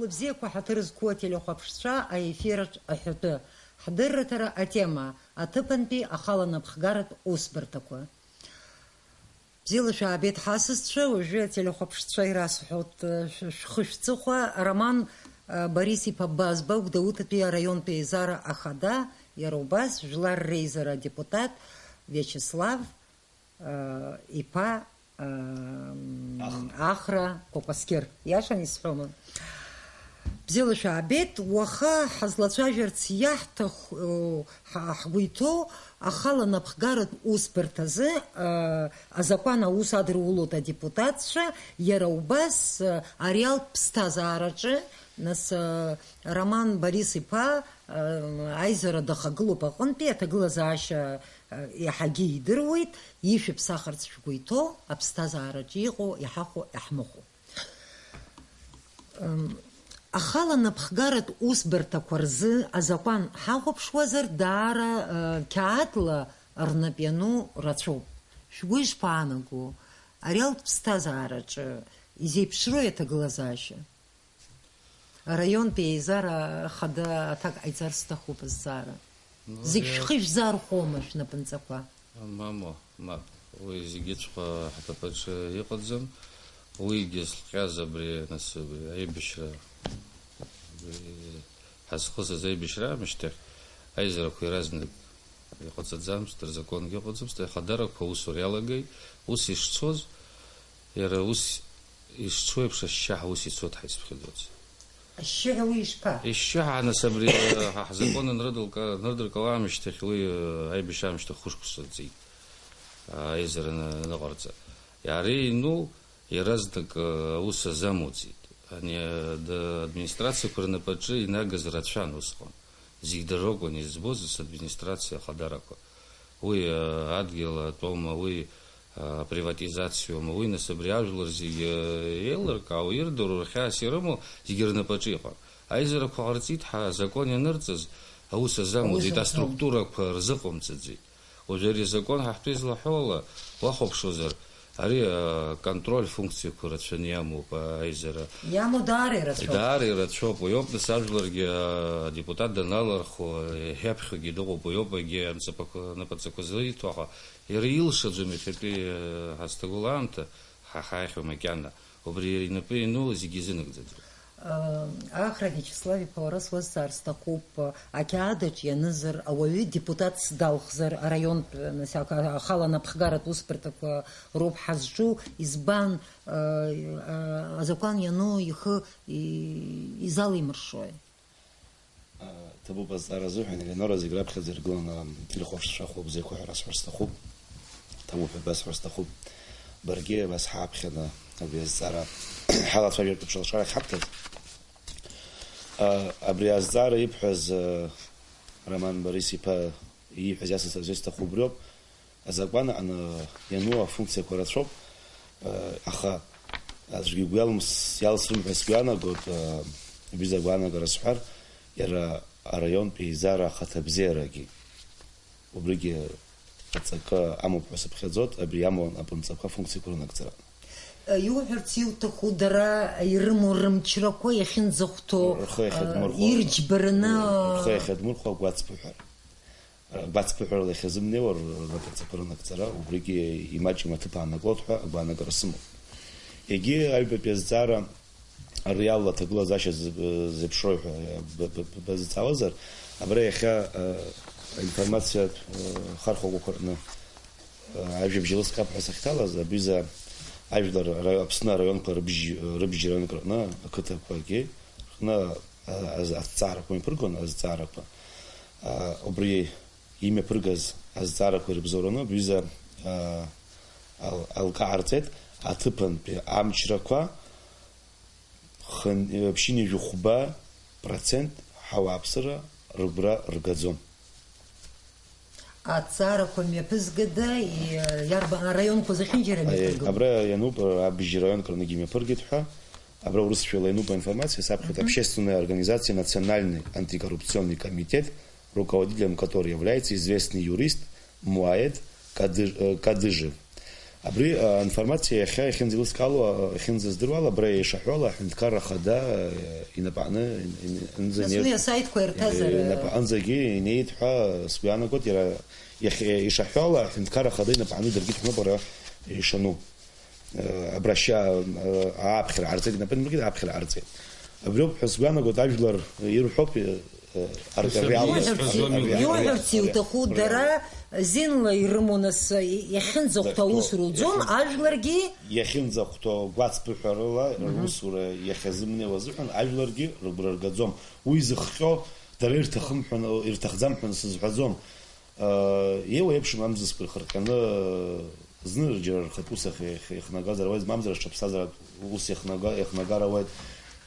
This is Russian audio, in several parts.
Хлыбзеква хатырзкуа телехәаԥшцәа аефираҿ аҳәатәы. Ҳдырратара атема аҭыԥантәи ахаланапхгаратә усбарҭақәа. Бзиала шәаабеит ҳасасцәа, уажәы ателехәаԥшцәа ирасҳәоит шәхы-шәҵыхәа. Роман Борис-иԥа Базба, Гәдоуҭатәи араионтәи еизара ахада, иара убас жәлар реизара депутат Виачеслав иԥа Ахра Кокаскер. Иашан исҳәома? Бзиала шәаабеит, уаха ҳазлацәажәарц иаҳҭаху ҳгәы иҭоу ахаланапхгаратә усбарҭазы азакәан аус адырулоит адепутатцәа, иара убас ареалтә ԥсҭазаараҿы нас Роман Борис-иԥа аизара дахагылоуп аҟынтәи, аҭагылазаашьа иаҳагьы идыруеит, ишәыԥсахырц шәгәы иҭоу аԥсҭазаараҿы иҟоу, иҳахәо, иаҳмыхәо. Ахаланапхгаратә усбарҭақәа рзы азакәан ҳахәаԥшуазар, даара қьаадла рнапы иану рацәоуп. Шәгәы ишԥаанаго? Ареалтә ԥсҭазаараҿы изеиԥшрои аҭагылазаашьа? Араионтәи еизара ахада аҭак ҟаиҵар сҭахуп азҵаара. Зегь шәхы ишәзаархәома шәнапынҵақәа? Мап, уи зегьыҵәҟьа ҳҭыԥаҿы иҟаӡам. Уигьы злҟьаз абри аибашьра ҳазхысыз аибашьра аамышьҭахь аизарақәа иаразнак иҟаҵаӡамызт, рзаконгьы ыҟаӡамызт, ахадарақәа усура иалагеит, ус ишцоз, иара ус ишцо еиԥш ашьшьаҳа ус ицоит ҳаизԥхьаӡоз. Ашьшьыҳәа уи ишԥа? Ишьшьаҳа нас абри ҳзакон нырдыркала аамышьҭахь уи аибашьра аамышьҭахь хәышықәса ҵит аизара ныҟарҵа. Ари ну иаразнак аус азамуӡит. Администрациақәа рнапаҿы инагаз рацәан усҟан. Зегь дырракәын избоз администрациа ахадарақәа. Уи адгьыл атәоума, уи априватизациоума, уи нас абри ажәлар зегьы еилыркаау, ирдыру, рхьаас ирымоу зегьы рнапаҿы иҟан. Аизарақәа ҟарҵит, азакон ианырҵаз аус азамуӡит, аструктурақәа рзыҟамҵаӡеит. Уажәы ари азакон ҳаҳҭы излаҳәо ала уахәаԥшуазар, ари контроль функциақәа рацәаны иамоуп аизара. Иамоу даара ирацәоуп. Даара ирацәоуп. Уи ауп нас ажәларгьы адепутат даналырхо, иаԥхьагьы дыҟоуп, уи ауп егьи напаҵақәа злеиҭо, аха иара илшаӡом иахьатәи ҳазҭагылоу аамҭа ҳаихьо макьана. Убри иара инапы иану зегьы изынагӡаӡом. Ахра Виачеслав-иԥа уара суазҵаар сҭахуп, ақьаадаҿ ианызар, ауаҩы депутатс далхзар, араионтә ахаланапхгаратә усбарҭақәа роуп ҳазҿу, избан азакәан иану ихы изалимыршои? Ҭабуп азҵаара азыҳәан, Елеонора зегь раԥхьаӡа иргыланы телехәаԥшцәа хәылбзиақәа ҳәа расҳәар сҭахуп, ҭабуп ҳәа басҳәар сҭахуп. Баргьы абас ҳааԥхьаны абри азҵаара ҳалацәажәартә ԥшалшарахь ҳаԥҭаз. Абри азҵаара ибҳәаз Роман Борис-иԥа ииҳәаз иасасырц сҭаху убриоуп. Азакәан аҟны иану афункциақәа рацәоуп, аха аӡәгьы игәы иалсрым ҳәа сгәанагоит, абри агәаанагара сҳәар, иара араионтә еизара ахаҭабзиарагьы. Убригьы аҵакы амоуп ҳәа сыԥхьаӡоит, абри амоу апынҵақәа функциақәа рынагӡара. Иуҳәарц иуҭаху дара ирымоу рымчрақәа иахьынӡахәҭоу ирџьбараны рхы иахьадмырхәа гәацԥыҳәара. Гәацԥыҳәарала иахьазымнеиуа рнапаҵақәа рынагӡара, убригьы имаҷым аҭыԥ аанаклоит ҳәа агәаанагара сымоуп. Егьи аҩбатәи азҵаара ареалла аҭагылазаашьа зеиԥшрои ҳәа базҵаауазар, абра иахьа аинформациатә хархәагақәа рҟны ажәабжь лысҟьап ҳәа сахьҭалаз, абиза ажәлар Аԥсны араионқәа рыбжьараҩык рҟны ақыҭақәагьы рҟны азҵаарақәа имҩаԥыргон, азҵаарақәа убри имҩаԥыргаз азҵаарақәа ирыбзоураны абиза алкаарҵеит аҭыԥантәи амчрақәа ԥшьыни жәохәба процент ҳауааԥсыра рыгәра ргаӡом. Аҵаарақәа мҩаԥызгада иарбан араионқәа зехьынџьара мҩаԥыргоу? Абра иануп абжьараионк рҟныгьы имҩаԥыргеит ҳәа, абра урысшәала иануп аинформациа, саԥхьоит общественная организация Национальный антикоррупционный комитет, руководителем которой является известный юрист Муаед Кадыжев. Абри информация хинзилс калу хинзиздруала бре шахвала хинкара хада инапаны инзенер. Насуя сайт квартазер. Инапанзаги инеит ха сбяна гот яра шахвала хинкара хада инапаны дергит хнобара ишану. Обраща абхир арцег например гид абхир арцег. Абрёб хсбяна гот ажлар ирхоп Иуҳәарц иуҭаху дара зинла ирымоу нас иахьынӡахәҭоу аус руӡом, ажәларгьы иахьынӡахәҭоу гәацԥыҳәарыла русура иахьазымнеиуа азыҳәан ажәларгьы рыгәра ргаӡом. Уи зыхҟьо дара ирҭахӡам ҳәа сызҳәаӡом. Еиуа еиԥшым амзызқәа ирхырҟьаны зны џьара рхатә ус ихнагаз ауеит, мамзар аҽаԥсҭазаратә ус ихнагар ауеит.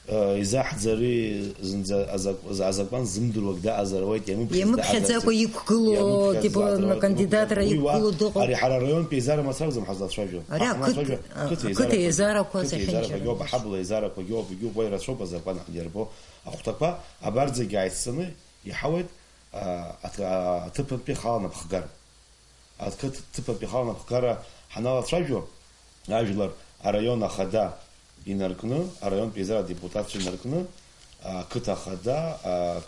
Изаҳӡари зынӡа азакәан зымдыруак даҟазар ауеит, иамыԥхьаӡакәа иқәгылоу типа кандидатра иқәгылоу дыҟоуп. Ари ҳара араионтә еизарамаца ракәӡам ҳазлацәажәо. Ари ақыҭа еизарақәа зехьынџьара. Аҳабла еизарақәагьы ауп, егьоуп, уа ирацәоуп азакәан ҳдирбо. Ахәҭақәа абарҵагьы ааиццаны иҳауеит аҭыԥантәи халанапхгара. Аҭыԥантәи халанапхгара ҳаналацәажәо ажәлар араион ахада инаркны, араионтә еизара депутатцәа инаркны, ақыҭа ахада,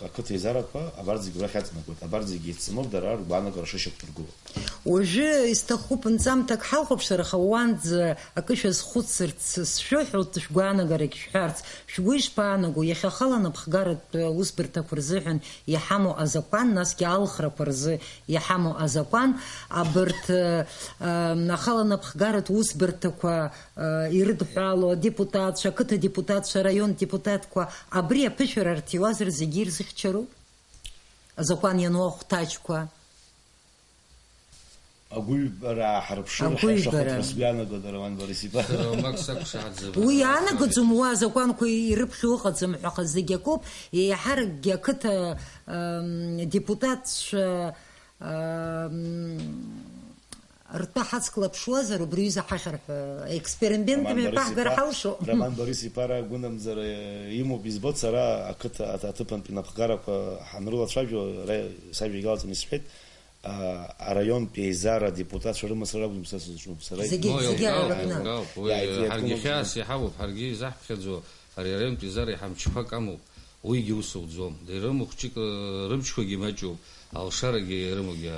ақыҭа еизарақәа абарҭ зегьы рахь иаҵанакуеит. Абарҭ зегьы еиццымоуп дара ргәаанагара шышьақәдыргыло. Уажәы исҭахуп нҵамҭак ҳалхәаԥшыр, аха уанӡа акы шәазхәыцырц сшәыҳәоит шәгәаанагарагь шәҳәарц. Шәгәы ишԥаанаго, иахьа ахаланапхгаратә усбарҭақәа рзыҳәан иҳамоу азакәан, насгьы алхрақәа рзы иҳамоу азакәан, абарҭ ахаланапхгаратә усбарҭақәа ирыдҳәало адепутатцәа, ақыҭа депутатцәа, араион депутатқәа, абри аԥышәара рҭиуазар зегьы ирзыхьчароуп? Азакәан иануа ахәҭаҷқәа. Агәыҩбара ҳарԥшыр ҳашахәыҭра сгәаанагоит Роман Борис-иԥа. Уи иаанагаӡом уа азакәанқәа ирыԥхьо ыҟаӡам ҳәа, аха зегьы акоуп, еиҳаракгьы ақыҭа депутатцәа ртәы ҳацклаԥшуазар убри аҩыза ҳахьыр ҳәа експериментами ҳаҳгар ҳалшо. Роман Борис-иԥара гәынамӡара имоуп, избоит сара аҭыԥантәи напхгарақәа ҳанрылацәажәо, сажәа игалаҵаны исҳәеит, араионтә еизара депутатцәа рымацара ракәӡам са сызҿу. Зегьы аракны. Ҳаргьы хьаас иҳамоуп, ҳаргьы изаҳԥхьаӡо ари араионтә еизара иҳамчқәак амоуп, уигьы усуӡом. Ирымоу хәҷык рымчқәагьы маҷуп, алшарагьы ирымоугьы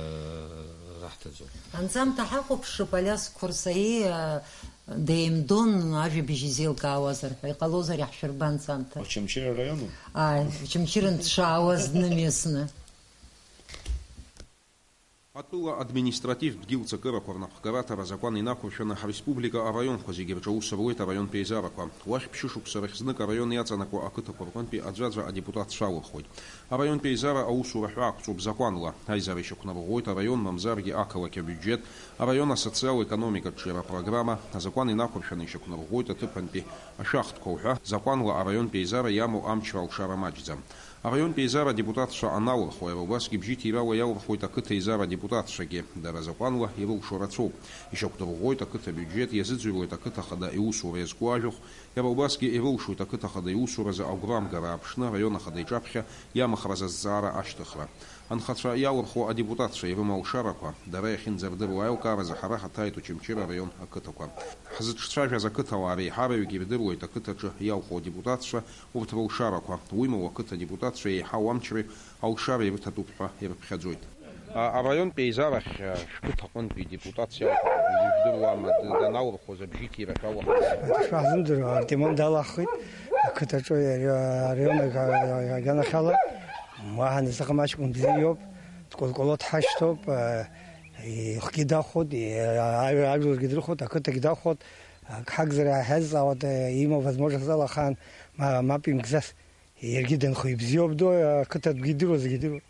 раҳҭаӡом. Анҵамҭа ҳахәаԥшып Алиас Қәырсаи деимдон ажәабжь изеилкаауазар ҳәа, иҟалозар иаҳшәырба анҵамҭа. Очамчыра араиону? Очамчырантә дшаауаз днымиасны. Атәыла административтә гьылҵакырақәа рнапхгаратара азакәан инақәыршәаны ҳреспублика араионқәа зегьы рҿы аус руеит араионтә еизарақәа. Уахь ԥшьышықәса рахь знык араион иаҵанакуа ақыҭақәа рҟынтәи аӡәаӡәа адепутатцәа алырхуеит. Араионтә еизара аусура ҳәаақәҵоуп закәанла. Аизара ишьақәнарӷәӷәоит араион мамзаргьы ақалақь абиуџьет, араион асоциал-економикатә ҿиара программа, азакәан инақәыршәаны ишьақәнарӷәӷәоит аҭыԥантәи ашәахтәқәа уҳәа, закәанла араионтә еизара иамоу амчра алшара маҷӡам. Араионтә еизара адепутатцәа аналырхуа, иара убасгьы бжьыҭирала иалырхуеит ақыҭа еизара адепутатцәагьы, дара закәанла ирылшо рацәоуп. Ишьақәдырӷәӷәоит ақыҭа биуџьет, иазыӡырҩуеит ақыҭа хада иусура иазку ажәахә, иара убасгьы ирылшоит ақыҭа хада иусуразы агәрамгара ааԥшны араион ахада иҿаԥхьа иамахраз азҵаара ашьҭыхра. Анхацәа иалырхуа адепутатцәа ирымоу алшарақәа, дара иахьынӡардыруа аилкааразы ҳара ҳаҭааит Очамчыра араион ақыҭақәа. Ҳзыҿцәажәаз ақыҭауаа реиҳараҩык ирдыруеит ақыҭаҿы иалху адепутатцәа урҭ рылшарақәа, уимоу ақыҭа депутатцәа еиҳау амчреи алшара ирыҭатәуп ҳәа ирыԥхьаӡоит. Араионтә еизарахь шәқыҭаҟынтәи депутатс иажәдыруама даналырхуаз абжьыҭира шәалахәыз? Шәаҳзымдыруа Артемон далаххит ақыҭаҿы араион аганахьала маҳан исаҟамаҷкәын бзиоуп, дкәалкәало дҳашьҭоуп, ихгьы дахәот, ажәларгьы дрыхәот, ақыҭагьы дахәот, ҳагзара ҳазҵаауа имоу возможност алахан мап имгзас, иаргьы данхо ибзиоуп ду, ақыҭатәгьы идыруа зегьы идыруа.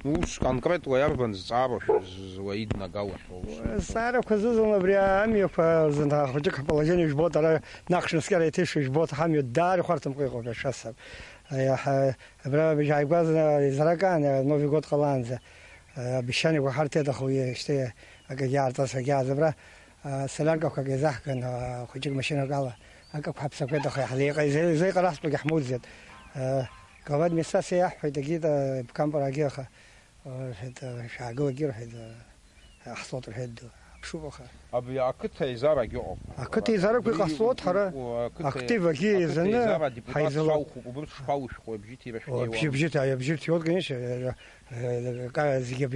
Ус конкретла иарбан зҵаара шәызуа иднагалахьоу? Зҵаарақәа зызуам абри амҩақәа хәыҷык ҳположение жәбоит, ара наҟ шнаскьара иҭышәо жәбоит, ҳамҩа даара ихәарҭамкәа иҟоуп ашасаб. Абра ааигәаз изракан Нови год ҟалаанӡа абешьанқәа ҳарҭеит, аха уи шьҭа акагьы иаарҵас агьааз, абра солиаркақәак еизаҳган хәыҷык машинак ала акақәа ҳаԥсақәеит, аха изеиҟараҳтәгьы ҳмуӡеит. Глава администрациа иаҳҳәеит егьит бкампарагьы, аха шәаагылагьы рҳәеит, ҳслот рҳәеит, шубаха Абри ақыҭ аизарагьы ыҟоуп. ақыҭ аизарақәа иҟасҵоит ҳара активагьы еизаны ҳаизалоит. Шауқәоуп, убырҭ шԥаушәҟәу, абжьыҭ ирашәнеиуам. Бжьыҭ иоуп, конечно, зегьы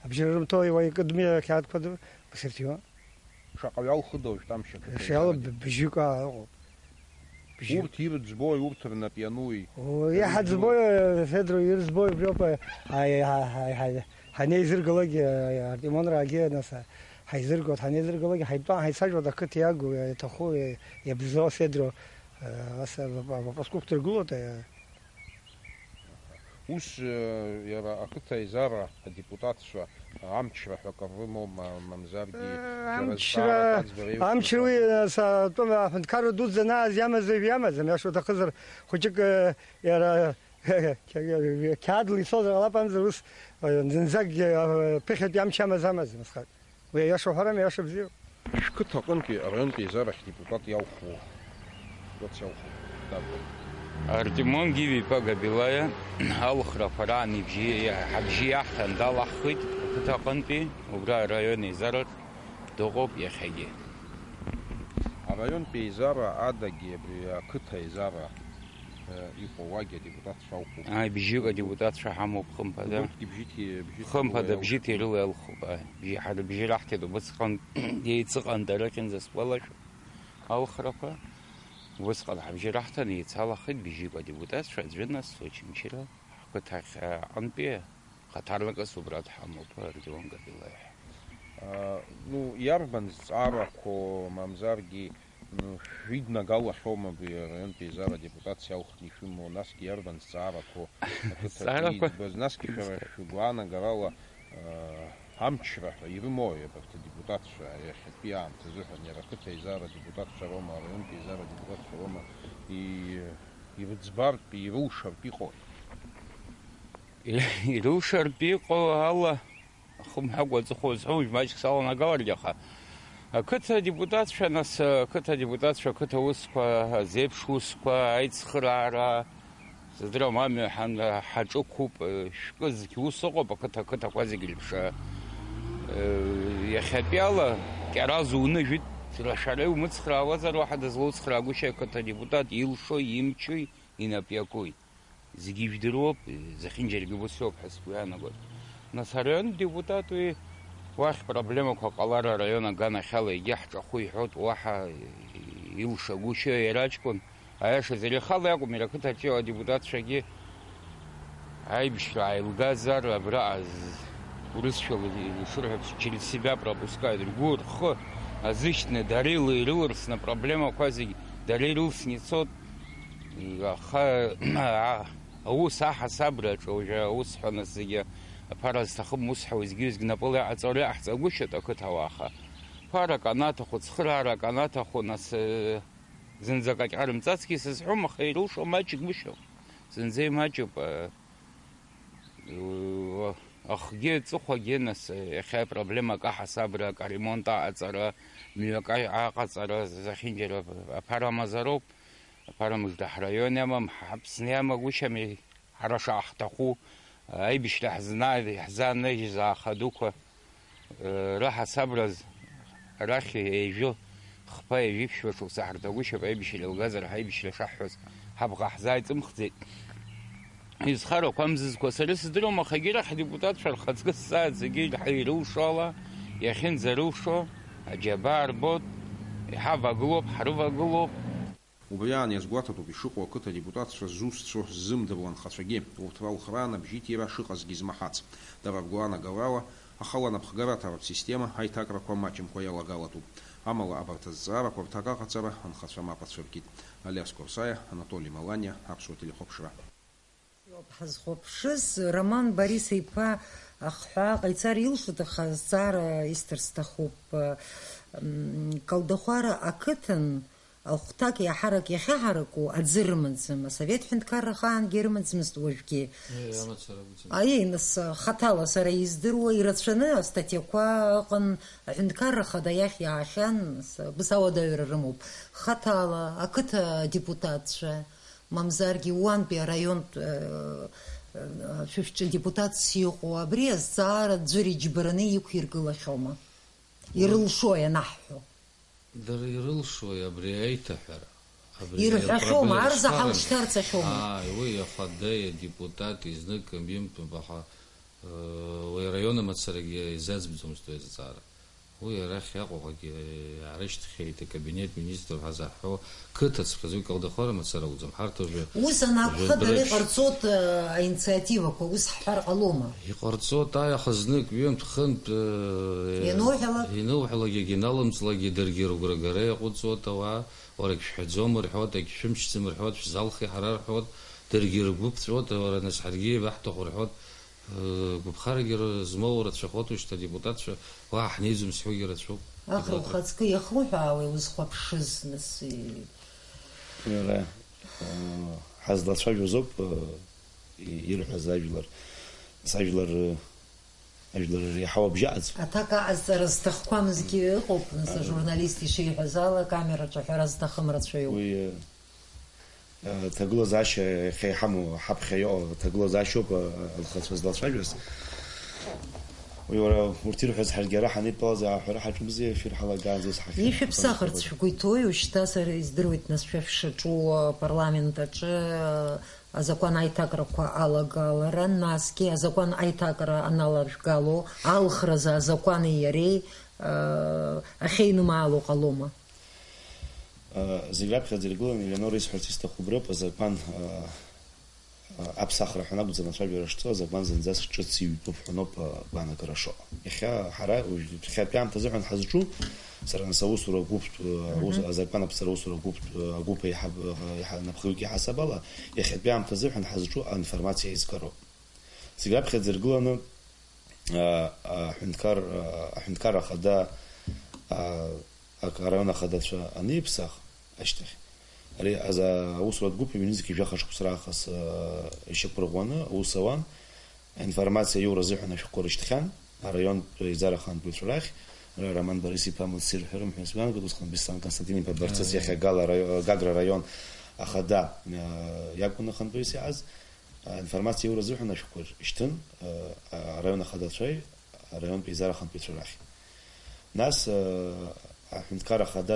абжьы рымҭо икыдмиа қьаадқәа бсырҭиуа. Шаҟаҩ алхыдоужәт амшьа ақыҭ Шиала бжьык ыҟоуп. Урҭ ирыӡбои, урҭ рнапиануи. Иаҳаӡбои, Федро ирӡбои убриоуп ҳанеизыргалогьы Артемонраагьы нас ҳаизыргоит, ҳанеизыргалогьы ҳаитәан ҳаицәажәоит ақыҭа иагу иаҭаху иабзоу Федро вопросқәак дыргылоит. Ус иара ақыҭ аизара адепутатцәа амчра ҳәа акыр рымоуп, мамзаргьы амчра уи аҳәынҭқар дуӡӡа нааз иамаӡам, иашоу аҭахызар хәыҷык иара қьаадла ицозар ҟалап амзар ус зынӡакгьы ԥыхьатәи амч амазам насхак. Уи аиаша уҳәарами, аиаша бзиоуп. Шәқыҭ аҟынтәи араионтәи еизарахь депутат иалху. Артемон Гиви-иԥа Габилаиа алхрақәа раан ҳабжьы иаҳҭан далаҳхит ақыҭа аҟынтәи, убра араион еизарахь дыҟоуп иахьагьы. Араионтәи еизара адагьы абри ақыҭа еизара иҟоу уагьы адепутатцәа ауқәуп. Бжьык адепутатцәа ҳамоуп хымԥада. Хымԥада бжьыҭ ирыла иалхуп. Ҳара бжьы раҳҭеит убысҟан еиҵыҟан дарыҟьанӡа сгәалашәоит алхрақәа. Убысҟан ҳабжьы раҳҭан еицалахеит бжьык адепутатцәа аӡәы нас Очамчыра ҳқыҭа аҟынтәи хаҭарнакыс убра дҳамоуп Артемон Габилаиа. Иарбан зҵаарақәо, мамзаргьы шәиднагалахьоума абри араионтәи еизара адепутациа иалхны ишәымоу, насгьы иарбан зҵаарақәо ақыҭаҿы, насгьы шәара шәгәаанагарала амчра ҳәа ирымои абарҭ адепутатцәа иахьатәи аамҭа азыҳәан, иара ақыҭа еизара адепутатцәа роума, араионтәи еизара адепутатцәа роума ирыӡбартә, ирылшартә иҟои? Ирылшартә иҟоу ала хымҳәакәа аҵыхәа зҳәоу маҷк саланагаларгьы, аха ақыҭа адепутатцәа нас ақыҭа адепутатцәа ақыҭа усқәа, азеиԥш усқәа, аицхыраара зыдырам амҩа ҳаҿықәуп, шәкы зегьы ус ыҟоуп ақыҭақәа зегьы рыԥшы. Иахьатәи ала кьараз уныжәит, шәара иумыцхраауазар уаҳа дызлоуцхраагәышьа ақыҭа адепутат илшои, имчои, инапиакуи. Зегьы ижәдыруоуп, зехьынџьаргьы ус иоуп ҳәа сгәы иаанагоит. Нас араион депутат уи уахь проблемақәа ҟалар араион аганахьала егьи ҳҿахәы иҳәоит, уаҳа илшагәышьа иара аҷкәын аиашаз ари ахала иакәым, иара ақыҭаҿы адепутатцәагьы аибашьра ааилгазар абраҟа урысшәала ишырҳәоз через себя пропускают, ргәы рхы азышьҭны дара ирылырсны апроблемақәа зегьы дара ирылсны ицоит. Аха аус аҳасабраҿы уажәы аусҳәанас зегьы аԥара зҭахым ус ҳәа уеизгьы-уеизгьы напыла иҟаҵара иаҳҵагәышьоит ақыҭауааха. Ԥарак анаҭаху, цхыраарак анаҭаху, нас зынӡак аҟьарымҵацгьы сызҳәом, аха ирылшо маҷгәышьоуп, зынӡа имаҷуп. Ахгьы ҵыхәагьы нас иахьа проблемак аҳасабрак, аремонт аҟаҵара, мҩак аҟаҵара зехьынџьара аԥара амазароуп. Аԥара мыжда ҳраион иамам, ҳаԥсны иамагәышьами, ҳара шаҳҭаху аибашьра ҳзааныжьыз аахадуқәа раҳасабраз арахь еижәы хԥа еижәиԥшьва шықәсаҳарҭагәышьап, аибашьра илгазар ҳаибашьра шаҳҳәоз ҳабӷа ҳзааиҵымхӡеит. Изхарақәа амзызқәа сара сыздыруам, аха егьирахь адепутатцәа рхаҵкы сзааит, зегьы ирылшо ала, иахьынӡарылшо аџьабаа рбот, иҳавагылоуп, ҳрывагылоуп. Убри аан иазгәаҭатәуп ишыҟоу ақыҭа адепутатцәа зусҭцәоу ззымдыруа анхацәагьы, урҭ ралхраан абжьыҭира шыҟазгьы измаҳац. Дара ргәаанагарала ахала анапхгараҭаратә система аиҭакрақәа маҷымкәа иалагалатәуп. Амала абарҭ азҵаарақәа рҭак аҟаҵара анхацәа мап ацәыркит. Алиас Корсаиа, Анатолий Маланиа, Аԥсуа телехәаԥшра. Ҳазхәаԥшыз Роман Борис-иԥа ахҳәаа ҟаиҵар илшоит, аха азҵаара исҭар сҭахуп. Калдахәара ақыҭан ахәҭак иаҳарак иахьаҳараку аӡы рымаӡам. Асовет ҳәынҭқарра хаангьы рымаӡамызт уажәгьы. Нас хаҭала сара издыруа ирацәаны астатиақәа ыҟан, аҳәынҭқарра хада иахь иаахьан, бысауадаҩра рымоуп. Хаҭала ақыҭа адепутатцәа, мамзаргьы уантәи араионтә шәышәҿы депутатс иҟоу абри азҵаара ӡәыр иџьбараны иқәиргылахьоума? ирылшои анаҳҳәо. Дара ирылшои абри аиҭаҳәара. Ирҳәахьоума, арза ҳалшьҭарц ахьоума. Уи ахадеи адепутати знык мимбаха уи араион амацарагьы изаӡбӡомызт уи азҵаара. Уи арахь иаҟәаҟагьы аарышьҭхьеит акабинет министров ҳазаҳҳәо қыҭаҵәҟьаз уи калдахәара мацара ауӡам. Ҳарҭ ожәы Ус анакәха дара иҟарҵот аинициативақәа, ус ҳҳәар ҟалома. Иҟарҵот аиаха знык ҩынтә хынтә иануҳәалак иналымҵлакгьы даргьы рыгәра гара иаҟәыҵуат ауаа, уара егь шәҳәаӡом рҳәот, егь шәымшьӡам рҳәот, шәзалхи ҳара рҳәот, даргьы ргәы ԥҵәот, уара нас ҳаргьы еибаҳҭаху рҳәот, гәыԥхарагьы змоу рацәахоит уажәшьҭа адепутатцәа, уаа ҳнеиӡом зҳәогьы рацәоуп. Аха ухаҵкы иахуҳәаауеи узхәаԥшыз нас? ҳазлацәажәоз ауп ирҳәаз ажәлар. Ажәлар реиҳау абжьаҟаз. Аҭак аҟазҵара зҭахқәамызгьы ыҟоуп, нас ажурналист ишиҳәаз ала, камераҿы аҳәара зҭахым рацәаҩуп. Уи ҭагылазаашьа иахьа иҳамоу ҳаԥхьа иҟоу ҭагылазаашьоуп алхацәа злацәажәоз. Уи уара урҭ ирҳәаз ҳаргьы ара ҳанеидтәалаз аҳәара ҳаҿымзи иширҳалагаанӡа исҳахьеит. Ишәыԥсахырц шәгәы иҭоуи уажәшьҭа сара издыруеит нас шәа шәшаҿу апарламент аҿы азакәан аиҭакрақәа алагалара, насгьы азакәан аиҭакра аналажәгало, алхразы азакәани иареи ахьеинымаало ҟалома. Зегь раԥхьаӡа иргыланы Елеонора исҳәарц исҭахуп роуп азакәан аԥсахра ҳәа анакәӡам ацәажәара шцо, азакәан зынӡас ҿыц иҩтәуп ҳәаноуп гәаанагара шаҟа. Иахьа ҳара иахьатәи аамҭа азыҳәан ҳазҿу сара нас аусура гәыԥтә азакәан аԥсара аусура агәыԥ напхаҩык иҳасаб ала иахьатәи аамҭа азыҳәан ҳазҿу аинформациа еизгароуп. Зегь раԥхьаӡа иргыланы аҳәынҭқар ахада араион ахадацәа аниԥсах ашьҭахь ари аусуратә гәыԥ иҩнызқь ижәаха шықәса раахыс ишьақәырӷәӷәаны аус ауан, аинформациа иоура азыҳәан ашәҟәқәа рышьҭхьан араионтә еизара ахантәаҩцәа рахь, Роман Борис-иԥа Муцир ҳәа рымҳәа сгәаанагоит, усҟан Беслан Константин-иԥа Барцыц иахьа Гагра араион ахада иакәын ахантәаҩыс иааз, аинформациа иоура азыҳәан ашәҟәқәа ишьҭын араион ахадацәеи араионтә еизара ахантәаҩцәа рахь. Нас аҳәынҭқар ахада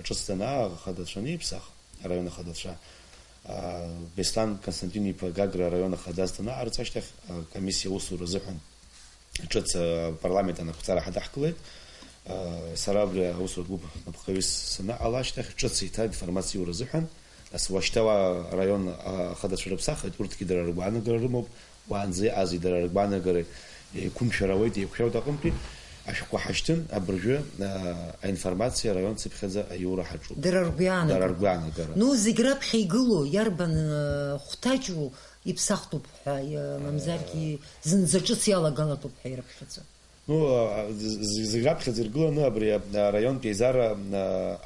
аҿыц данаа ахадацәа аниԥсах, араион ахадацәа, Беслан Константин-иԥа Гагра араион ахадаз данаарц ашьҭахь акомиссиа усура азыҳәан ҿыц апарламент анапхгара ҳадаҳкылеит. Сара абри аусуратә гәыԥ напхгаҩыс санаҟала ашьҭахь ҿыц еиҭа аинформациа иоура азыҳәан, нас уашьҭа араион ахадацәа рыԥсахит, урҭгьы дара ргәаанагара рымоуп, уаанӡа иҟази дара ргәаанагареи еиқәымшәарауеит, еиқәшәауеит аҟынтәи. Ашәҟәқәа ҳашьҭын, абыржәы аинформациа араион цыԥхьаӡа аиура ҳаҿуп. Дара ргәаанагара. Ну, зегь раԥхьа игылоу, иарбан хәҭаҷу иԥсахтәуп ҳәа, мамзаргьы зынӡа ҿыц иалагалатәуп ҳәа ирыԥхьаӡо. Ну, зегь раԥхьаӡа иргыланы абри араионтә еизара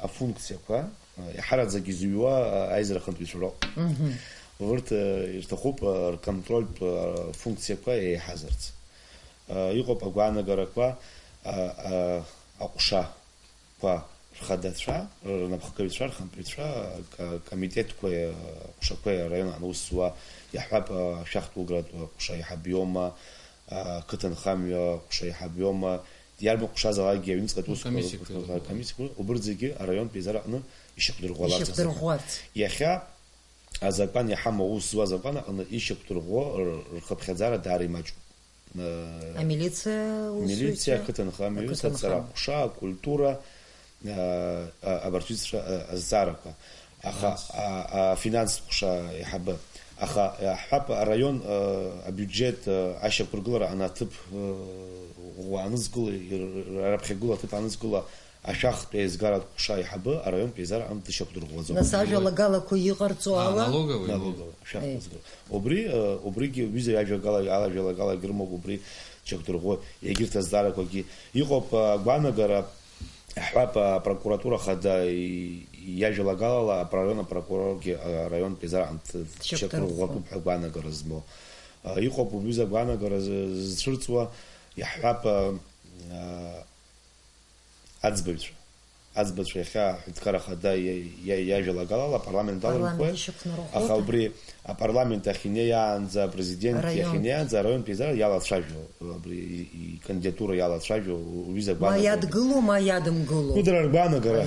афункциақәа иҳараӡак изыҩуа аизара хынтәаҩцәа роуп. Урҭ ирҭахуп рконтрольтә функциақәа еиҳазарц. Иҟоуп агәаанагарақәа аҟәшақәа рхадацәа, рнапхгаҩцәа, рхантәаҩцәа, акомитетқәа аҟәшақәа араион аус зуа, иаҳҳәап ашәахтә Угратә аҟәша иҳаб иоума, ақыҭанхамҩа аҟәша иҳаб иоума, иарбан ҟәшазаалакгьы аҩныҵҟатәи усқәа убырҭ зегьы араионтә еизара аҟны ишьақәдырӷәӷәаларц. Иахьа азакәан иаҳамоу аус зуа азакәан аҟны ишьақәдырӷәӷәо рхыԥхьаӡара даара имаҷуп. Амилициа, ақыҭанхамҩа, ацара аҟәша, акультура, абарҭ азҵаарақәа, аха афинанстә ҟәша иҳабы. Аха ҳҳәап араион абиуџьет ашьақәыргылара анаҭыԥ анызкыла, раԥхьагыла аҭыԥ анызкыла ашәахтә еизгаратә ҟәша иҳабы араионтә еизара аҟны дышьақәдырӷәӷәаӡом. Нас ажәалагалақәа иҟарҵо ала? Налогала, ашәахтә. Убригьы ҩыза ажәалагалагьы рымоуп, убри дшьақәдырӷәӷәо, егьырҭ азҵаарақәагьы иҟоуп агәаанагара, ҳҳәап апрокуратура хада иажәалагалала араион апрокуроргьы араионтә еизара аҟны дшьақәдырӷәӷәатәуп ҳәа агәаанагара змоу. Иҟоуп ҩыза агәаанагара зцәырҵуа, иаҳҳәап аӡбаҩцәа. аӡбацәа иахьа аҳәынҭқар ахада иажәалагалала апарламент алырхуеит, аха убри апарламент ахь инеиаанӡа, апрезидент ахь инеиаанӡа араионтә еизара иалацәажәо, абри икандидатура иалацәажәо уҩыза гәаанагара. Ма иадгыло, ма иадымгыло. Ну, дара ргәаанагара,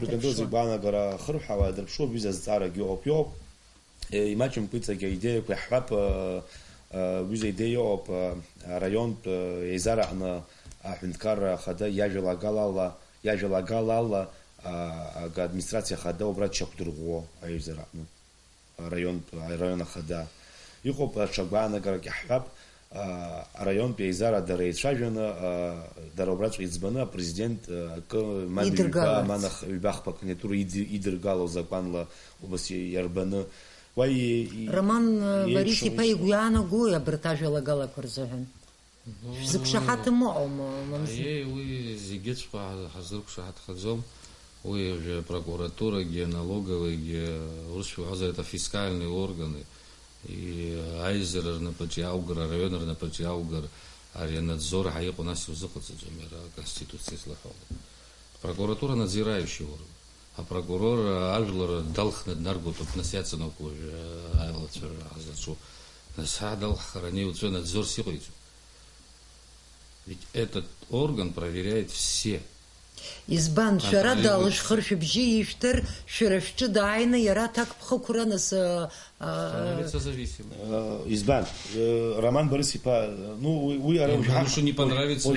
прикандидатура игәаанагара хырҳәауа дырԥшуп, уҩыза зҵаарагьы иоуп. Имаҷымкәа иҵегьы аидеиақәа иаҳҳәап, уҩыза идеиа иоуп араионтә еизара аҟны аҳәынҭқар ахада иажәалагалала администрациа ахада убра дшақәдырӷәӷәо аҩызара аҟны араион ахада. Иҟоуп ҽа гәаанагарак иаҳҳәап, араионтә еизара дара еицәажәаны, дара убраҵәҟьа иӡбаны апрезидент акы ҩба хԥа акандидатура идыргало закәанла убас иарбаны. Роман Борис-иԥа игәы иаанагои абарҭ ажәалагалақәа рзыҳәан? Шәзықәшаҳаҭым ыҟоума, Мамзин? Уи зегьыҵәҟьа ҳазрықәшаҳаҭхаӡом. Уи прокуратурагьы, налоговыйгьы, урысшәа уҳәозар, это фискальные органы. И аизара рнапаҿы иааугар, араион рнапаҿы иааугар, ари анадзор ҳәа иҟоу нас иузыҟаҵаӡом иара аконституциа излаҳәало. Прокуратура надзирающий орган. Апрокурор ажәлар далхны днаргоуп, нас иаҵанакуа уажәы аилацәа ҳазаҿу. Нас ҳадалххар анеиуҵәо надзорс иҟаиҵо. Ведь этот орган проверяет все. Избан, шәара далышәхыр, шәыбжьы ишәҭыр, шәара шәҿы дааины, иара аҭак ԥхықәра нас... Становится зависимым. Избан, Роман Борис-иԥа, ну, уи ара Потому что не понравится...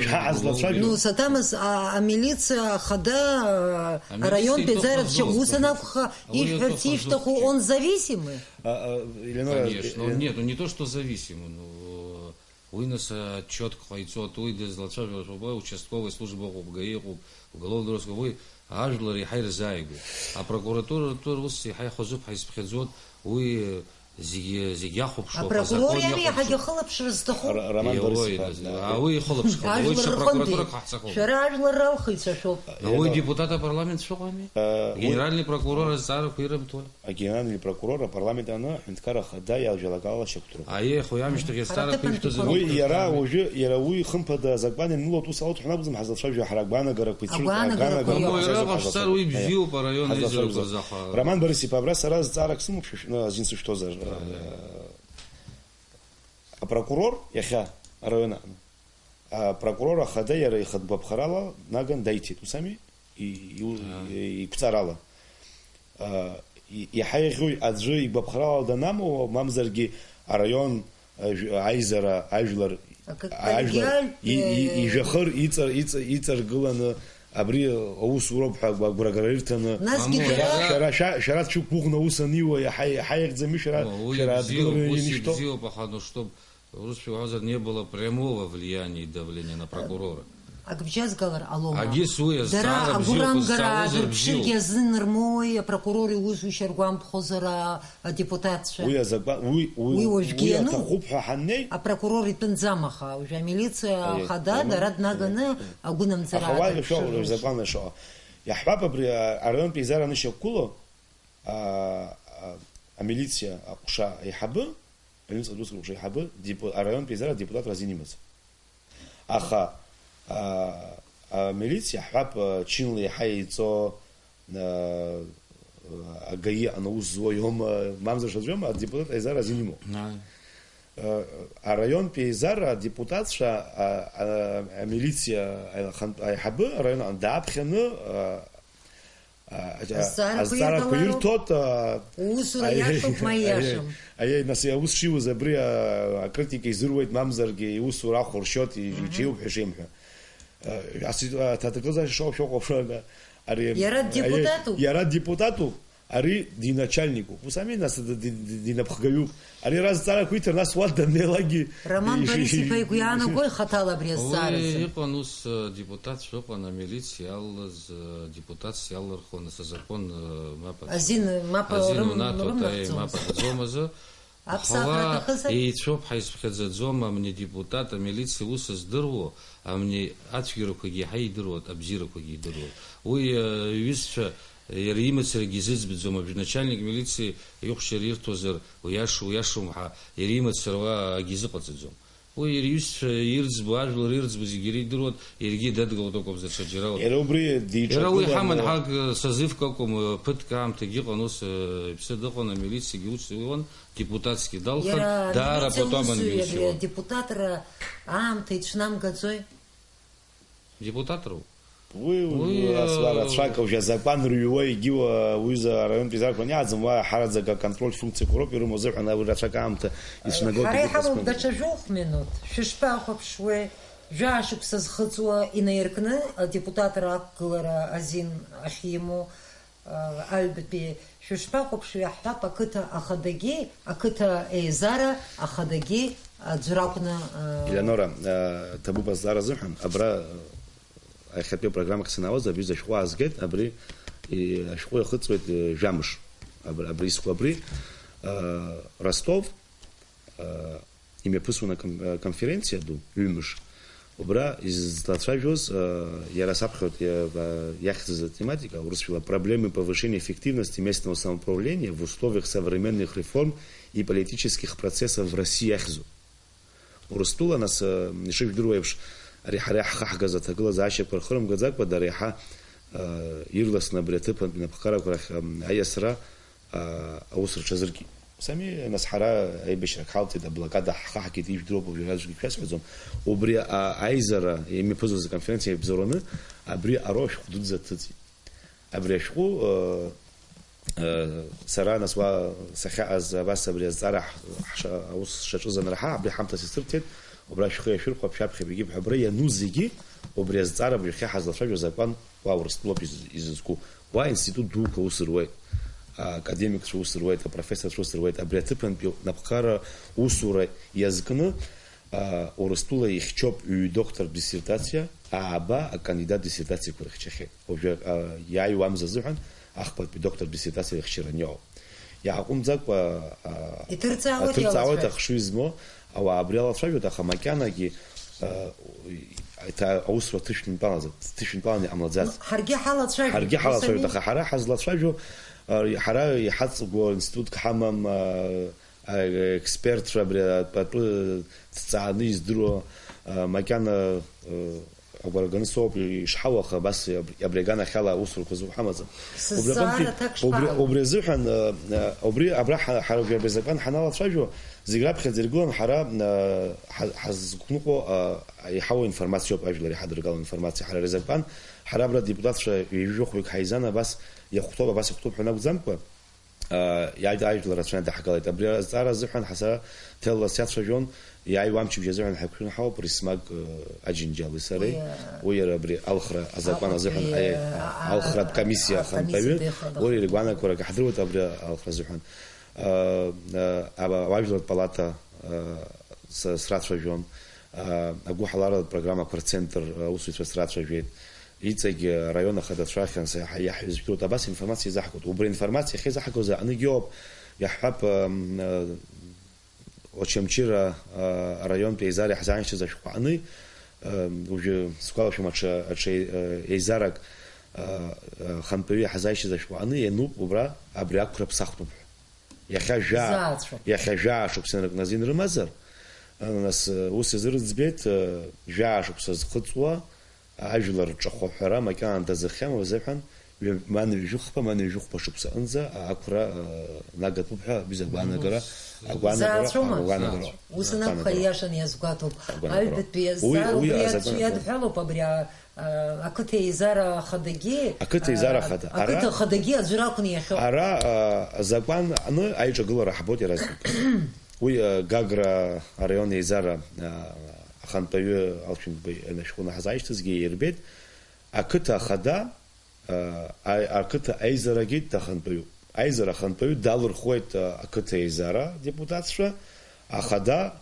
Ну, сатамыз, амилиция ахада, араионтә еизараҿы ус анакәха, ишәҳәарц ишәҭаху, он зависимый? Конечно, нет, не то, что зависимый, но... Уи нас отчетк ҟаиҵоит, уи дызлацәажәоз участковой служба ыҟоуп, ГАИ ыҟоуп, уголовный розыск, уи ажәлар иаҳа ирзааигәоуп. Апрокуратура ус иаҳа иахәазуп, ҳаизԥхьаӡоит, уи зегьы иахәаԥшуп. Апрокурор иами иаҳагьы ахылаԥшра зҭаху? Уи ихылаԥшхап, уи апрокуратурак ҳаҳцахоуп. Шәара ажәлар ралхыцәа шәоуп. Уи депутат апарламент шәыҟами? Генеральный прокурор азҵаарақәа ирымҭои? Агенеральный прокурор апарламент аҟны аҳәынҭқар ахада иажәалагалала шьақәдырӷәӷәоуп. Аиеи, амшьҭахь азҵаарақәа ишәҭазароуп. Уи иара уажәы, иара уи хымԥада закәан ианылоит, ус алоуп ҳнакәӡам ҳазлацәажәо ҳара агәаанагарақәа Аԥсар уи бзиоуп араион аизарақәа рзаха. Роман Борис-иԥа, абра сара зҵаарак сымоуп азин сышәҭозар. Апрокурор иахьа араион аҟны, апрокурор ахада иара ихатә гәаԥхарала наган даиҭеит, ус ами, иқәҵарала. Иаҳа иӷьуй аӡәы игәаԥхарала данамоу, мамзаргьы араион аизара ажәлар ижәахыр иҵаргыланы абри аусуроуп ҳәа агәрагара ирҭаны, шәара дшәықәгәыӷны аус аниуа иаҳа иахьӡами шәара адгылара инишьҭоу? Бзиоуп, но чтобы урысшәа уҳәозар не было прямого влияния и давления на прокурора. Акбжьазгалар алома. Агьыс уи Дара азҵаара бзиоуп, агәырангара азҵааразар дырԥшыргьы бзиоуп. азин рмоуи, апрокурор иусушьа ргәамԥхозар адепутатцәа. Уи уажәгьы иану. Аҭахуп ҳәа ҳаннеи, Апрокурор итәынӡам аха, уажәы амилициа ахада дара днаганы агәынамӡара аха закәан ашаҟа. Иаҳҳәап абри араионтә еизара анышьақәгыло амилициа аҟәша аиҳабы, аҩныҵҟа дуск аҟәша аиҳабы, араионтә еизара депутатра азин имаӡам. Аха амилициа ҳҳәап чынла иаҳа еиҵо агаи аҟны аус зуа иоума, мамзар шаӡәоума, адепутат аизара азин имоуп. Араионтә еизара адепутатцәа амилициа аиҳабы араион аҟны дааԥхьаны азҵаарақәа ирҭоит, усура иашоуп, ма иашам. Нас аус шиуаз абри акритика изыруеит, мамзаргьы иусура ахәыршьоит, иҽеиуп ҳәа ишеимҳәа. Аҭаҭыгызашьа шәыҟоуп, иара депутатуп, ари диначальникуп, ус ами, нас динапхгаҩуп. Ари ара зҵаарақәа иҭар, нас уа даннеилагьы... Роман Борис-иԥа игәы иаанагои хаҭала абри азҵааразы? Иҟан ус депутатцәа ыҟан амилициа иалаз, депутатс иалырхуан азакон азин мап рымнаҭоит азы. Ҳала еицәоуп, ҳаизԥхьаӡаӡом, амни депутат, амилициа ус здыруо, амни ацәгьарақәагьы иаҳа идыруеит, абзиарақәагьы идыруеит. Уи иҩызцәа иара имацарагьы изыӡбаӡом, начальник милициа иҟәшьара ирҭозар, уиашоу ҳәа иара имацара агьы изыҟаҵаӡом. Уи ирҩызцәа ирӡбо, ажәлар ирӡбо зегьы иридыруан, иаргьы дадгылоит акәым даҽаџьара. Иара убри Иара уи ҳаман ҳак созывк акәым, ԥыҭк аамҭагьы ыҟан, ус иԥсы дыҟан, амилициагьы ус иҟан, депутатски далхан, даара потом амилицион. Депутатра аамҭа иҽнамгаӡои? Депутатру? Уи рацәак уже закон рҩуа егьиуа уи за араион пейзажқәа иааӡам, уа ҳараӡага аконтрольтә функциақәа роуп ирымоу азыҳәан уи рацәак аамҭа ицәнагоит. Ҳара иҳамоуп даҽа жәохә минуҭ, шәышԥахәаԥшуеи, жәашықәса зхыҵуа инаиркны адепутатра ақәгылара азин ахьимоу аҩбатәи шәышԥахәаԥшуи ҳҳәап ақыҭа ахадагьы, ақыҭа еизара ахадагьы аӡәыр акәны. Елеонора, ҭабуп азҵаара азыҳәан, абра ахьатәи программак санаауаз абри ашәҟәы аазгеит, абри ашәҟәы иахыҵуеит жәамш, абри изқәа абри Ростов имҩаԥысуан аконференциа ду ҩымш, убра излацәажәоз иара саԥхьоит иахьӡыз атематика урысшәала проблемы повышения эффективности местного самоуправления в условиях современных реформ и политических процессов в России иахьӡу. Урыстәыла нас ишыжәдыруа еиԥш ари ҳара иаҳхаҳгаз аҭагылазаашьақәа рхырымгаӡакәа дара иаҳа ирласны абри аҭыԥантәи напхгарақәа рахь аиасра аус рҽазыркит. Сами нас ҳара аибашьрак ҳалҵит, аблокада ҳхаҳгеит, ижәдыруоуп уажәраӡәгьы шәасҳәаӡом. Убри аизара имҩаԥызоз аконференциа иабзоураны абри ароу ашәҟәы дуӡӡа дҭыҵит. Абри ашәҟәы сара нас уа сахьаҟаз абас абри азҵаара аус шаҿыз анраҳа абри ҳамҭас исырҭеит. Убра шәхы иашәырхәап шәаԥхьап егьи абра иану зегьы убри азҵаара абжахьы ҳазлацәажәоз закон уа Урыстәылоуп изызку. Уа институт дуқәа ус руеит, академикцәа ус руеит, апрофессорцәа ус руеит. Абри аҭыԥантәи напхгара усура иазкны Урыстәыла ихьчоуп ҩ-доктортә диссертациа, ааба акандидат диссертациақәа рыхьчахьеит. Уажәы иааиуамз азыҳәан ахԥатәи доктортә диссертациа ирыхьчаран иҟоуп. Иааҟәымҵакәа иҭырҵаауеит ахшыҩ змоу ауаа абри алацәажәоит, аха макьанагьы аусура ҭышәынтәаланы иҟамлаӡац. Ҳаргьы ҳалацәажәоит, аха ҳара ҳазлацәажәо ҳара иҳаҵгәо институтк ҳамам, експертцәа абри атәы ҭҵааны издыруа макьана агәарганы соуп ишҳауа, аха абас абри аганахьала аусурақәа зуп ҳамаӡам. Убри азыҳәан убри абра ҳара абри азакон ҳаналацәажәо зегь раԥхьаӡа иргылан ҳара ҳазқәныҟәо иҳауа информациоуп, ажәлар иҳадыргало информациа. Ҳара ари азакон ҳара абра депутатцәа ҩажәохәҩык ҳаизан абас иахәҭоуп ҳәа анакәӡамкәа ажәлар рацәаны даҳгалеит. Абри азҵаара азыҳәан сара ҭелла сиацәажәон, иааиуа амчыбжьы азыҳәан ҳаиқәшәаны ҳауп Рисмаг Аџьынџьали сареи, уи иара абри алхра азакон азыҳәан алхратә комиссиа ахантәаҩы, уи иара игәаанагарақәа ҳдыруеит абри алхра азыҳәан. Ажәлартә палата срацәажәон, агәыҳаларатә программақәа рцентр аусзуҩцәа срацәажәеит, иҵегь араион ахадацәа ахьан иаҳҩызтәуеит, абас информациа изаҳкуеит. Убри информациа ахьизаҳкуаз аныгьоуп, иаҳҳәап Очамчира араионтәи еизара иаҳзааишьҭыз ашәҟәаҟны, уажәы сгәалашәом аҽа еизарак хантәаҩы иаҳзааишьҭыз ашәҟәаҟны иануп убра абри ақәра ԥсахтәуп ҳәа. Иахьа жәаа-шықәсанрак назин рымазар, нас ус изырӡбеит жәаа-шықәса зхыҵуа ажәлар рҿахәы ҳәара макьана дазыхьама азыҳәан манҩажәыхәԥа шықәсаҟынӡа ақәра нагатәуп ҳәа биза агәаанагара. Ус анакәха ииашан иазгәаҭоуп. Аҩбатәи иазҵаара убри иадҳәалоуп абри ақыҭа еизара ахадагьы, ақыҭа ахадагьы аӡәыр акәны иахьоуп. Ара азакон аҟны аиҿагылара ҳбоит иаразнак. Уи Гагра араион еизара ахантәаҩы Алшәындбеи ашәҟәы наҳзааишьҭызгьы ирбеит, ақыҭа ахада ақыҭа аизарагьы дахантәаҩуп. Аизара ахантәаҩы далырхуеит ақыҭа еизара депутатцәа, ахада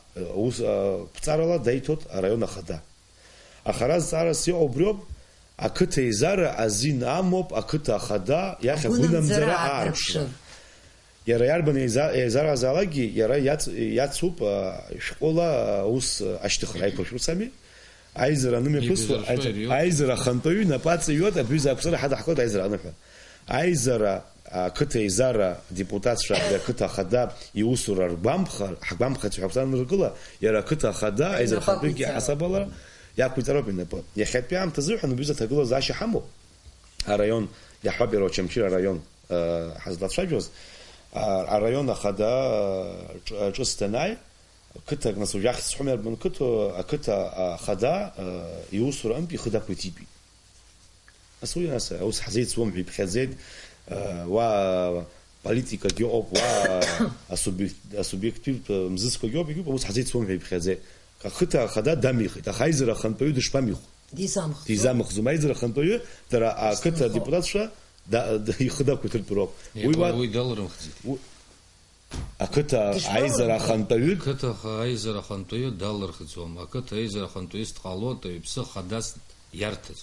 ԥҵарала даиҭоит араион ахада. Аха ара зҵаарас иҟоу убриоуп, ақыҭа еизара азин амоуп ақыҭа ахада иахь агәынамӡара аарԥшра. Иара иарбан еизаразаалакгьы иара иацуп шәҟәыла ус ашьҭыхра аиқәыршәырцами. Аизара анымҩаԥысуа, аизара ахантәаҩы напы аҵаҩуеит, абҩыза ақәҵара ҳадаҳкуеит аизара аныҳәа. аизара ақыҭа еизара депутатцәа ақыҭа ахада иусура ҳгәамԥхацәа ҳақәҵаныргыла, иара ақыҭа ахада аизарахатәыгьы аҳасабала иақәиҵароуп инапы. Иахьатәи аамҭазыҳәан убриз аҭагылазаашьа ҳамоуп. Араион, иаҳҳәап иара Очамчыр араион ҳазлацәажәоз, араион ахада ҿыц данааи, қыҭак нас уажәы ахьӡ сҳәом иарбан ақыҭа ахада иусураантәи ихы дақәиҭитәит. Нас уи нас аус ҳзеицуам ҳәа иԥхьаӡеит, уа политикагьы ыҟоуп, уа асубиективтә мзызқәагьы ыҟоуп, егьуп, аус ҳзеицуам ҳәа иԥхьаӡеит. Ақыҭа ахада дамихит, аха аизара ахантәаҩы дышԥамихуа? Дизамыхӡом. Аизара ахантәаҩы дара ақыҭа адепутатцәа ихы дақәиҭыртә роуп. Уи далрымхӡеит. Ақыҭа аизара ахантәаҩы аизара ахантәаҩы далырхӡом. Ақыҭа аизара ахантәаҩыс дҟалоит иԥсы хадас иарҭаз.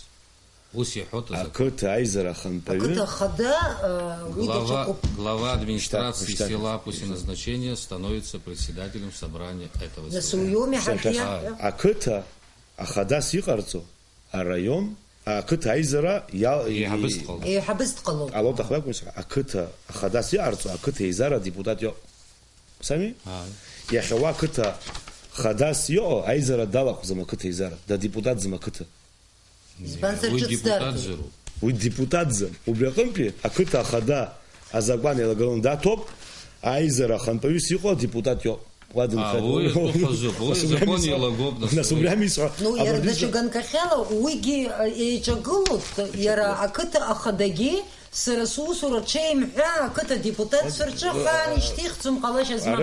Ус иҳәоит ақыҭа аизара ахантәаҩы глава администрации села после назначения становится председателем собрания этого села. Ақыҭа ахадас иҟарҵо араион, ақыҭа аизара еиҳабыс дҟалоит. Алоит ахлакәым, ақыҭа ахадас иҟарҵо ақыҭа еизара адепутат иоуп. Сами? Иахьа уа ақыҭа хадас иҟоу аизара далахәӡам ақыҭа еизара, дадепутатӡам ақыҭа. Уи депутатӡам. Убри аҟынтәи ақыҭа ахада азакәан еилагыланы даҭоуп, аизара ахантәаҩыс иҟоу адепутат иоуп. Нас убри ҳамисҳәо. Ну, иара даҽа ганкахьала уигьы еиҿагылоит, иара ақыҭа ахадагьы сара сусура ҽеимҳәа ақыҭа адепутатцәа рҿы хаан ишьҭихӡом ҟалашьа змам.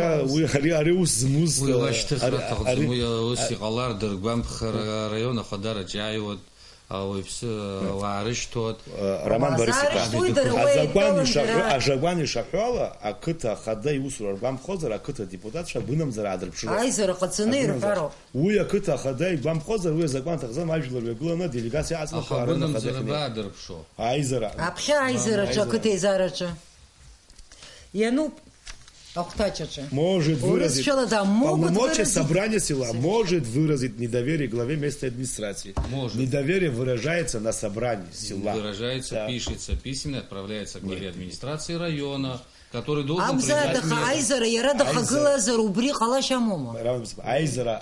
Ари ус змуз уи лашьҭыхра аҭахӡам, уи ус иҟалар дыргәамԥхар араион ахадараҿы иааиуа ауаҩԥсы ауаа рышьҭоит. Роман Борисов-иԥа, ажакәан ишаҳәо ала, ақыҭа ахада иусура ргәамԥхозар, ақыҭа адепутатцәа бынамӡара аадырԥшыроуп. Аизара ҟаҵаны ирҳәароуп. Уи ақыҭа ахада игәамԥхозар, уи азакәан аҭахӡам ажәлар ҩагыланы делегациа аҵлақәа араион ахада баадырԥшо. Аизара. Аԥхьа аизараҿы, ақыҭа еизараҿы. Иануп ахәҭачаҿы. Может выразить полномочия собрания села, может выразить недоверие главе местной администрации. Недоверие выражается на собрании села. Выражается, пишется письменно, отправляется главе администрации района, который должен принять меры. Аизара иара дахагылазар убри ҟалашьа амоума. Аизара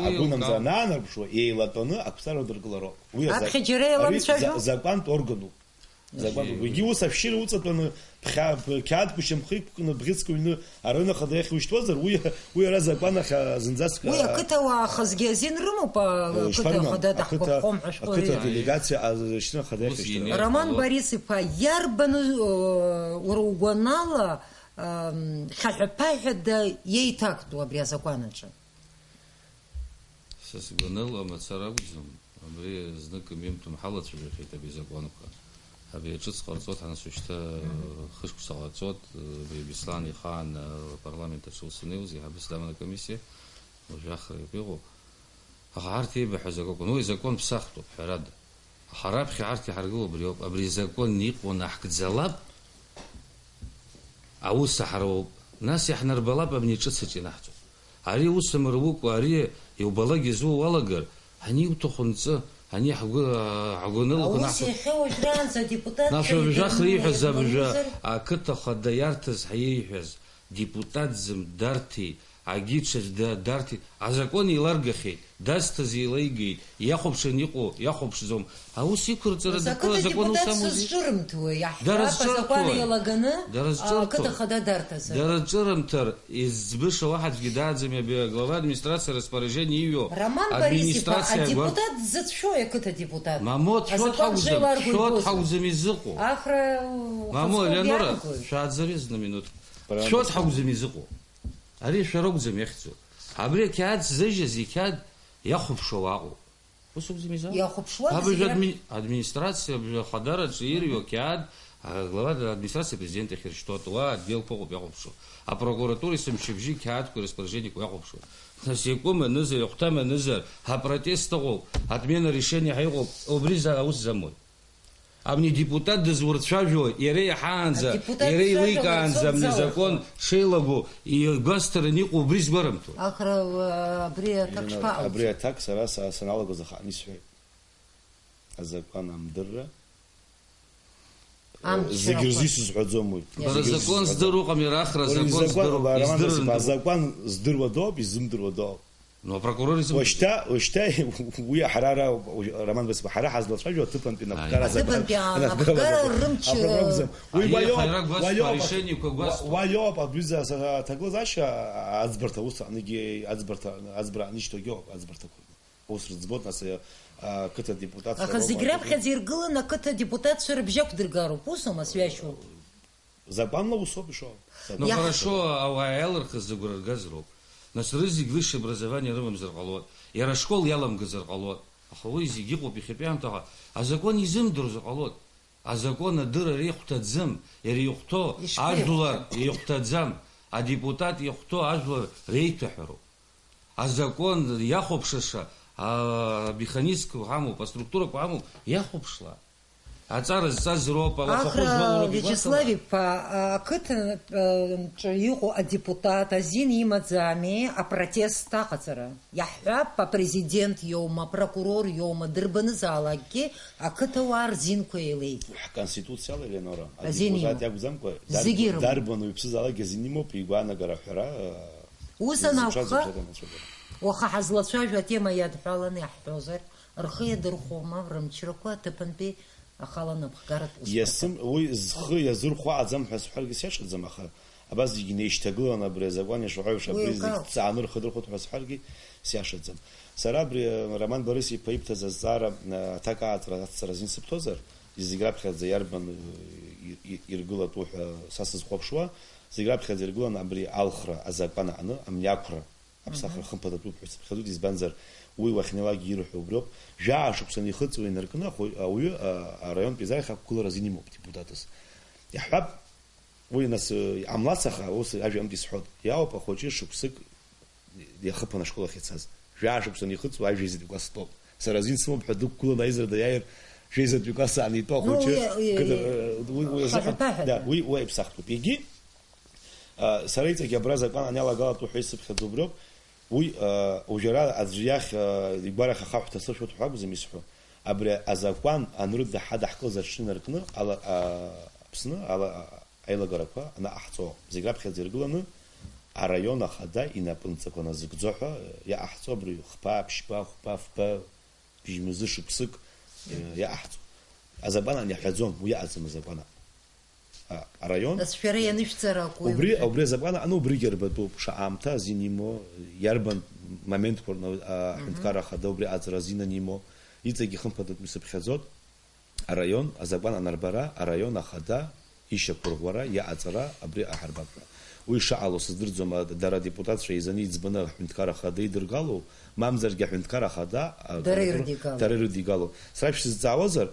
агәынамӡара анаанарԥшуа еилатәаны ақәԥсара дыргылароуп. Аԥхьа џьара еиламцәажәо? Закәантә органуп. Егьи ус ашәшьыра уҵатәаны қьаадқәа шьамхы иқәкны бӷьыцк ҩны араион ахада иахьушьҭуазар, уи ара закәан ахь зынӡаск. Уи ақыҭауаахазгьы азин рымоуп ақыҭа ахада даҳгәаԥхом ҳәа шәҟәы. Ақыҭа делегациа ашьны ахада иахьышьҭра. Роман Борис-иԥа, иарбану уара угәанала хьаҳәаԥаҳәада иеиҭактәу абри азакәанаҿы? Са сгәанала мацара акәӡам, абри знык мҩымҭа ҳалацәажәахьеит абри азакәанқәа. Абри ҿыц ҟарҵоит ҳанасушьҭа хышықәса ҟарҵоит, Беслан ихан апарламент аҿы ус анеиуаз иҳабыс даман акомиссиа, уажәы ахраҩык иҟоуп. Аха арҭ еибаҳәаз акакәын, уи закон ԥсахтәуп, ҳәарада. Аха раԥхьа арҭ иҳаргыло абри ауп, абри закон иҟоу наҳкӡалап, аус аҳароуп, нас иаҳнарбалап абни ҿыцаҿ инаҳҵо. Ари ус амыруукәа, ари иубалак изуу уалагар, ҳаниуҭаху нҵы, ани ҳгәанылақәа нас уажәахра ииҳәаз абжа ақыҭа ахада иарҭаз ҳиеиҳәаз депутатзым дарҭеит, агьиҽаӡә дарҭеит, азакон еиларгахьеит, дазҭаз еилаигеит, иахәаԥшын иҟоу, иахәаԥшӡом. Аус иқәырҵара дакыла азакон ус амоузеи? Дара зҿырымҭар, изӡбыша уаҳаӡәгьы дааӡам, глава администрации распоряжение иҩо. Администрация адепутат зыцәшәои ақыҭа депутат? Мамо, шәот ҳакәӡам изыҟоу. Мамо, Елеонора, шәааӡарыз на минутку. Шәот ҳакәӡам изыҟоу. Ари шәаракәӡам иахьӡу. Абри ақьаад ззыжьыз иқьаад иахәаԥшуа аҟоуп. Ус акәӡам изаауа? Абжа администрациа ахадараҿы ирҩуа ақьаад глава администрации президент иахьыршьҭоит, уа отделқәа ыҟоуп иахәаԥшуа. Апрокуратуреи сымчыбжьи қьаадқәа распоряжениақәа иахәаԥшуа. Нас иакәым анызар, иахәҭам анызар, ҳапротест ыҟоуп, отмена решения ҳаиҟоуп, убри аус замоуит. Абни депутат дызурцәажәо, иара иаҳаанӡа, иара еиликаанӡа абни закон шеилаго игәасҭараны иҟоу убри згәарымҭо. Абри аҭак сара саналагоз ахаан исҳәеит. Азакәан амдырра زجرزي سزحزومي Закон здоров, амирахра, закон здоров. закон здорово доб, изумдорово доб. Ну, а прокурор изумдорово. وشتا ويا حراره رمان بس بحراره حزب الفجر وتفهم بين افكار تفهم بين افكار الرمش ويوب ابيزا تاغلازاش ازبرتا وص اني ازبرا نيشتو يوب ازبرتا وص رزبوت нас كتا депутат аха зиграб хазиргыла на ката депутат шербжак дыргару пусома свящу законно усоби шо. Ну хорошо, а элэр хазыгурар газроб. Нас рызик высшее образование рымым заргалот. Яра школ ялам газаргалот. Ахлы зиги копи хепянтага. А закон изым дур заргалот. А закон дыра рехтадзым. Яри юхто аждулар юхтадзам. А депутат юхто аждулар рейтахару. А закон яхопшаша. А механизм гаму по структуре гаму яхопшла. А царь зазропа, Ахра Вячеславе по кыта чаюху а депутат азин имадзами а протест тахацара. Яхва по президент йома прокурор йома дырбаны залагки а кыта вар зин коелейки. Конституция Ленора. А депутат як замко. Зигиров. Дарбану и залаги зинимо пригуана гарахра. Усанавха. Оха хазлачажа тема ядхаланы ахтозар. Рхия дырхома рымчраква тепанпи أخالنا بخارت يسم ويزخي يزور خو عزم حس حرق سياش عزم أخا أباز يجي يشتغلوا أنا برزقواني شعوب شابريز تعانر خدر خد حس حرقي سياش عزم سرابري رمان بريسي بيبت ززارة تاكات رازين سبتوزر يزيغراب خد زياربن يرجولا توح ساسز خوب شوا زيغراب خد يرجولا نبري آخرة أزقنا عنه أم يأكره أبصخر خمبة توح بس خدود يزبنزر وي وخنواق يروحوا بروب جاء شو بسني خدت وين نركنا خوي أوي ريون بيزاي خاب كل رزيني مو بتبوداتس يحب وي ناس عملات سخا وص أجي أمدي سحود يا أبا خوجي شو بسك يخبنا شكله خيتساز جاء شو بسني خدت وأجي يزيد قصتوب سرزين سمو بحدوك كل نايزر داير شيء زاد يقص عني تو خوجي كده وي بسخته بيجي سريتك يا برازا كان أنا لقاط وحيس بخدو بروب وي وجرا أزياخ يبارك خاف تصرف وتحب زميسحو أبرة أزاقان أنرد حد حكوا زرشين ركنا على بسنا على أيلا جرقة أنا أحصو زيجاب خزير قلنا الريون خدا إن بنتكونا زقزوحة يا أحصو بري خباب شباب خباب بيجمزش بسك يا أحصو أزاقان أن يحزون ويا أزم أزاقان الريون بس شرية نشترى كوي أبري زبان أنا أبري جربتو شعامتا زينيمو يربن момент كورنا حنتكارا خدا أبري أزرازينا نيمو يتجي خم بدت مسب خزود الريون زبان أنا ربرا الريون خدا إيش كورورا يا أزرا أبري أحربك ويشعلو صدر زما دارا ديبوتات شيزاني زبنا حنتكارا خدا يدرقالو مامزر جا حنتكارا خدا داريرو ديقالو سرابش زعوزر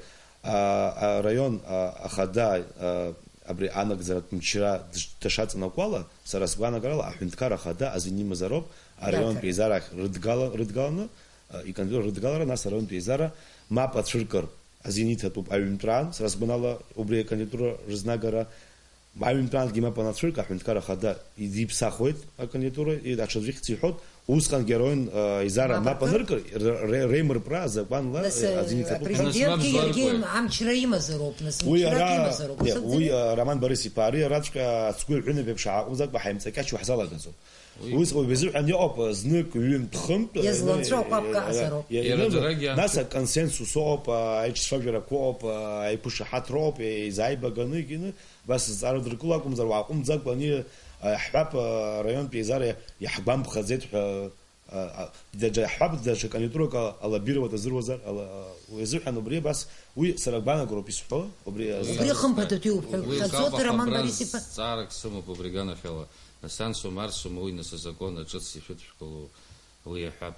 الريون خدا أبري أنا جزرت مشرا تشات نقولا سرسبانا قرلا أحنتكارا خدا أزيني مزاروب الريون بيزارك ردقالنا يكندور ردقالنا ناس الريون بيزارا ما بتشركر أزيني تطوب أيمتران سرسبانا أبري كندور رزناقرا أيمتران جيما بناتشرك أحنتكارا خدا يديب ساخويت كندور يدعشدريك تيحود وسكان جيروين إزارة ما بنركر ريمر براز بان لا أزيني تطوب президент يرجيم عم شريمة زروب ناس مشراكيمة زروب وي رمان بريسي باري راتشكا تقول عنا ببشعة وزاك بحيم تكاش وحصل جزو ويسقو بيزوج عن يوب زنك ويم تخم يزلط شو قابك زروب ناس كونسنسوس اوب ايش فجر كوب اي بوش حات روب زي بغني كده بس زارو دركلاكم زرواكم زاك بني احباب ريون بيزار يحبام بخزيت دجا حباب دجا كان يترك على بيرو وتزر وزر على ويزوح انه بري بس وي سرقبانا جروب يسحو وبري خم بتوتيوب خزوت رمان بريسي царок суму по бригана хела сансу марсу мой на закон отчет сифет в школу уехал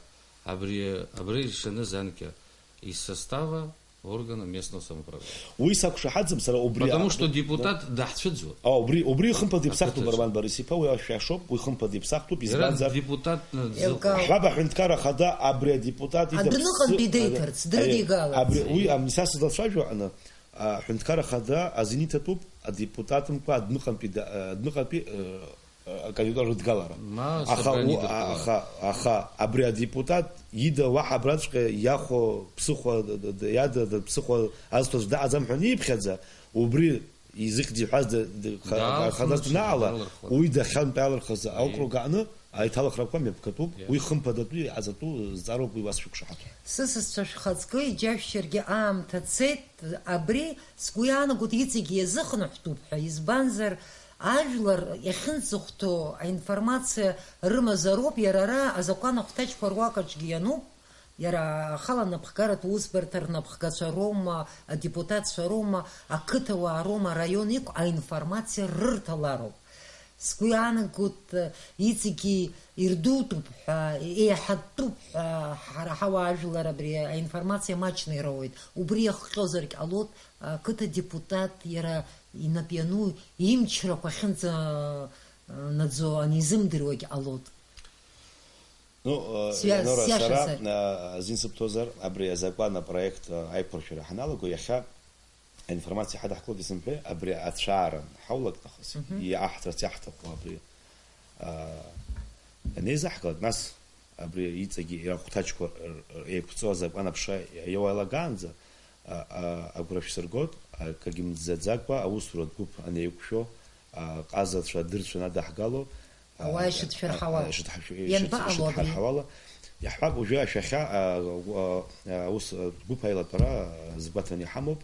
абри шенезанке из состава органа местного самоуправления. Потому что депутат дахчедзу. Обри хымпади псахту барбан барисипа уя шашоп уй хымпади псахту пизбанзар. Депутат хаба хинткара хада абри депутат. Адныхан бидейтерц дрыгала. Абри уй амнисас дашажу ана хинткара хада азинитатуп депутатам ка адныхан пи кандидат рдгалара. Аха абри депутат يدا واحد براتش ياخو بسخو يادا بسخو أزتوز دا أزم حني بخزة وبري изыхьӡи ҳәаз хадаснаала уи дахьантәалырхыз аокруг аҟны аиҭалхрақәа мҩаԥгатәуп, уи хымԥадатәи аӡатәу зҵаароуп уи уасшәықәшаҳаҭуп. Сысасцәа шәхаҵкы иџьашәшьаргьы аамҭа цеит, абри сгәы иаанагоит иҵегьы иазыхынҳәтәуп ҳәа, избанзар ажәлар иахьынӡахәҭоу аинформациа рымазароуп, иара ара азакәан ахәҭаҷқәа руакаҿгьы иануп, иара ахала напхгаратә усбарҭа рнапхгацәа роума, адепутатцәа роума, ақыҭауаа роума, араион иқә аинформациа рырҭалароуп. Сгәы иаанагоит иҵегьы ирдутәуп ҳәа, еиҳатәуп ҳәа ҳара ҳауаажәлар абри аинформациа маҷны ироуеит. Убри иахҟьозаргь ҟалоит, ақыҭа депутат иара инап иану имчрақәа ахьынӡанаӡо анизымдыруагь ҟалоит. Нора сара азин сыбҭозар, абри азакәан апроект аиқәыршәара ҳаналаго иахьа аинформациа ҳадаҳкылоит исымҳәеи, абри ацәаара ҳаулак нахыс, иааҳҭрац иаҳҭаху абри анеизаҳкылак, нас абри иҵегьы ирахәҭаҷқәа еиқәҵо азакәан аԥша иауалагаанӡа агәра шәсыргоит, акагьы мӡаӡакәа аусуратә гәыԥ анеиқәшәо, ҟазацәа, дырцәа надаҳгало, ауаа ишыдшәырҳауала. Иаҳҳәап, уажәы ашәахьа ус гәыԥ аилатәара згәаҭаны иҳамоуп,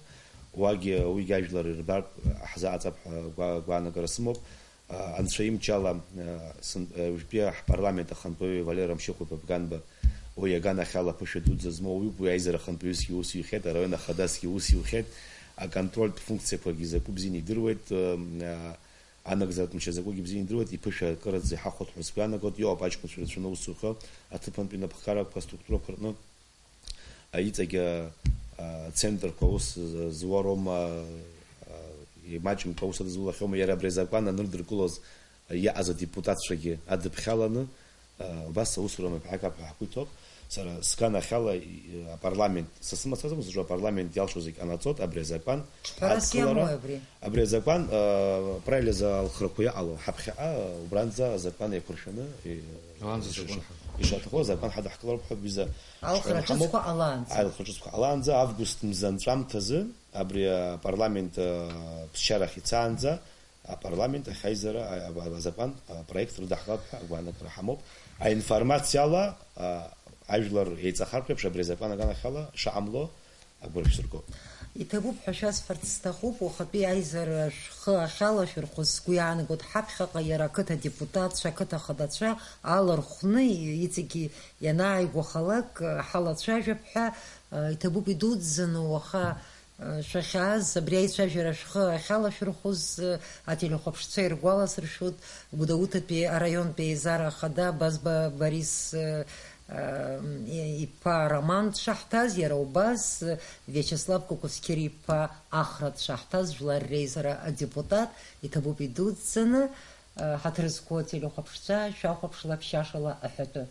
уагьы уигьы ажәлар ирбартә ҳзааҵап ҳәа гәаанагара сымоуп. Анцәа имчала уажәтәи ҳпарламент ахантәаҩы Валер Амшьыхәи-Папганба уи аганахьала ԥышәа дуӡӡа змоу уиуп, уи аизара ахантәаҩысгьы ус иухьеит, араион ахадасгьы ус иухьеит, аконтрольтә функциақәагьы закәу бзианы идыруеит, анагӡаратә мчы закәугьы бзианы идыруеит, иԥышәа акыраӡа иҳахәоит ҳәа сгәы иаанагоит, иоуп аҷкәынцәа рацәаны аус зухо аҭыԥантәи напхгарақәа, аструктурақәа рҟны иҵегьы центрқәа ус зуароума, имаҷымкәа ус адызулахьоума, иара абри азакәан анырдыркылоз иаҟаз адепутатцәагьы адыԥхьаланы, убас аусура маԥҳәақәа ҳақәиҭуп. Сара сганахьала апарламент, са сымацәазым зжу апарламент иалшо зегь ҟанаҵоит, абри азакәан абри азакәан правильно алхрақәа иаҟало ҳаԥхьаҟа убранӡа азакәан еиқәыршәаны ишаҭаху азакәан ҳадаҳкылароуп ҳәа виза алхраҿыцқәа ҟалаанӡа август мзанҵәамҭазы абри апарламент ԥсшьарахь ицаанӡа апарламент ахьаизара азакәан проект рыдаҳкылап ҳәа агәаанагара ҳамоуп. Аинформациала ажәлар еиҵахартә еиԥш абри азакәан аганахьала шаҟамло агәра шәсыргоит. Иҭабуп ҳәа шәасҳәарц сҭахуп, уахатәи аизара шәхы ахьалашәырхәыз сгәы иаанагоит, ҳаԥхьаҟа иара ақыҭа депутатцәа, ақыҭа хадацәа алархәны иҵегьы ианааигәахалак ҳалацәажәап ҳәа иҭабуп идуӡӡаны уаха шәахьааз абри аицәажәара шәхы ахьалашәырхәыз ателехәаԥшцәа иргәаласыршәоит Гәдоуҭатәи араионтәи еизара ахада Базба Борис иԥа Роман дшаҳҭаз, иара убас Виачеслав Кокускер иԥа Ахра дшаҳҭаз жәлар реизара адепутат, иҭабуп идуӡӡаны ҳаҭыр зқәу ателехәаԥшцәа шәахәаԥшла ԥшьашала аҳәатәы.